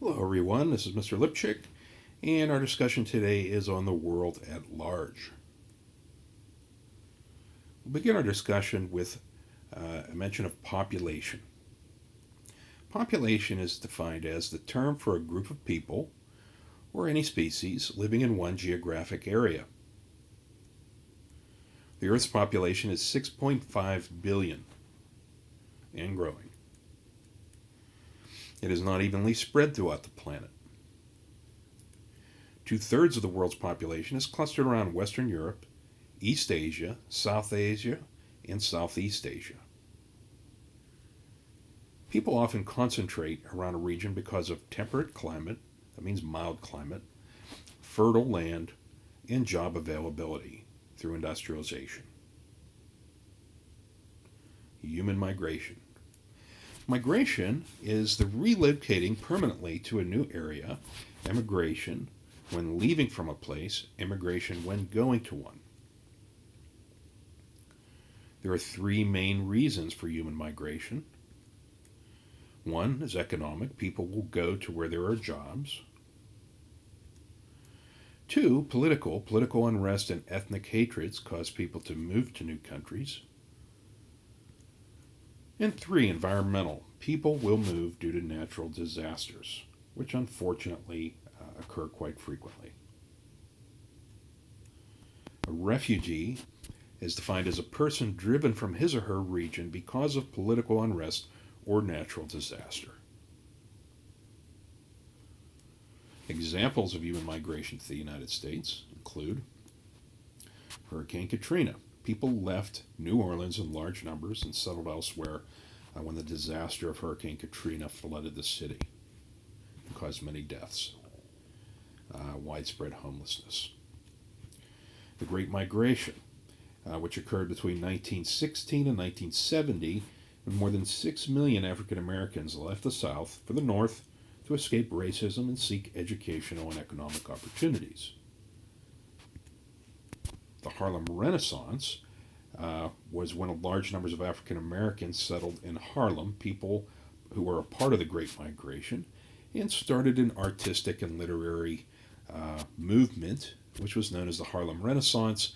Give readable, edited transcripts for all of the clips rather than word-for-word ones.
Hello, everyone. This is Mr. Lipchick, and our discussion today is on the world at large. We'll begin our discussion with a mention of population. Population is defined as the term for a group of people or any species living in one geographic area. The Earth's population is 6.5 billion and growing. It is not evenly spread throughout the planet. 2/3 of the world's population is clustered around Western Europe, East Asia, South Asia, and Southeast Asia. People often concentrate around a region because of temperate climate, that means mild climate, fertile land, and job availability through industrialization. Human migration. Migration is the relocating permanently to a new area, emigration when leaving from a place, immigration when going to one. There are three main reasons for human migration. One is economic. People will go to where there are jobs. Two, political. Political unrest and ethnic hatreds cause people to move to new countries. And three, environmental. People will move due to natural disasters, which unfortunately occur quite frequently. A refugee is defined as a person driven from his or her region because of political unrest or natural disaster. Examples of human migration to the United States include Hurricane Katrina. People left New Orleans in large numbers and settled elsewhere when the disaster of Hurricane Katrina flooded the city and caused many deaths, widespread homelessness. The Great Migration, which occurred between 1916 and 1970, when more than 6 million African Americans left the South for the North to escape racism and seek educational and economic opportunities. The Harlem Renaissance was when large numbers of African Americans settled in Harlem, people who were a part of the Great Migration, and started an artistic and literary movement, which was known as the Harlem Renaissance,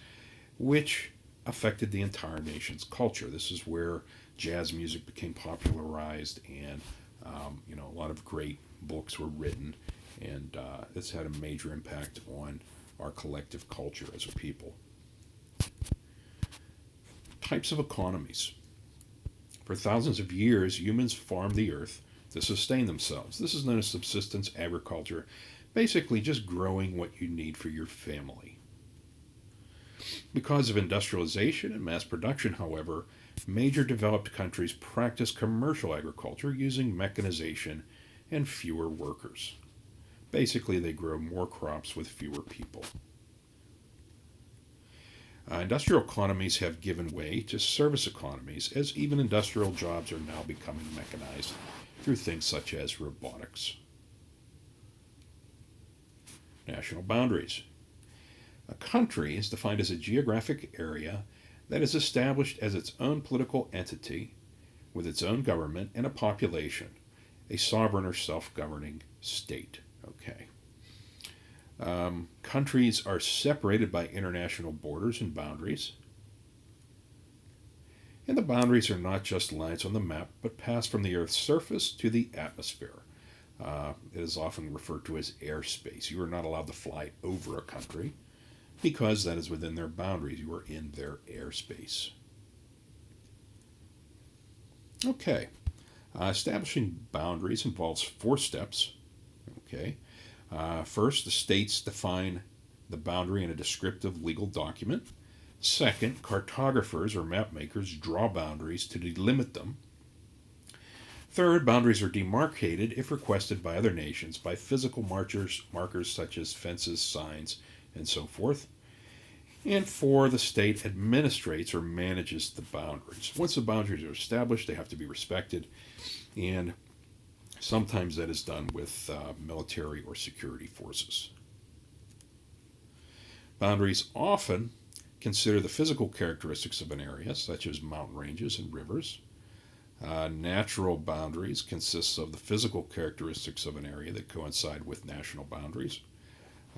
which affected the entire nation's culture. This is where jazz music became popularized, and a lot of great books were written, and this had a major impact on our collective culture as a people. Types of economies. For thousands of years, humans farmed the earth to sustain themselves. This is known as subsistence agriculture, basically just growing what you need for your family. Because of industrialization and mass production, however, major developed countries practice commercial agriculture using mechanization and fewer workers. Basically, they grow more crops with fewer people. Industrial economies have given way to service economies, as even industrial jobs are now becoming mechanized through things such as robotics. National boundaries. A country is defined as a geographic area that is established as its own political entity with its own government and a population, a sovereign or self-governing state. Okay. Countries are separated by international borders and boundaries. And the boundaries are not just lines on the map, but pass from the Earth's surface to the atmosphere. It is often referred to as airspace. You are not allowed to fly over a country because that is within their boundaries. You are in their airspace. Okay. Establishing boundaries involves 4 steps. Okay. First, the states define the boundary in a descriptive legal document. Second, cartographers or map makers draw boundaries to delimit them. Third, boundaries are demarcated if requested by other nations by physical markers such as fences, signs, and so forth. And 4, the state administrates or manages the boundaries. Once the boundaries are established, they have to be respected, and sometimes that is done with military or security forces. Boundaries often consider the physical characteristics of an area, such as mountain ranges and rivers. Natural boundaries consists of the physical characteristics of an area that coincide with national boundaries.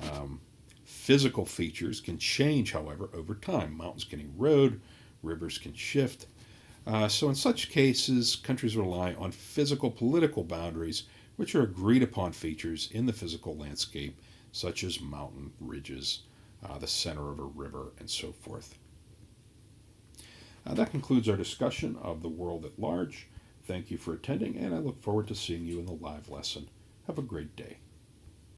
Um, Physical features can change, however, over time. Mountains can erode, rivers can shift. So, in such cases, countries rely on physical political boundaries, which are agreed upon features in the physical landscape, such as mountain ridges, the center of a river, and so forth. That concludes our discussion of the world at large. Thank you for attending, and I look forward to seeing you in the live lesson. Have a great day.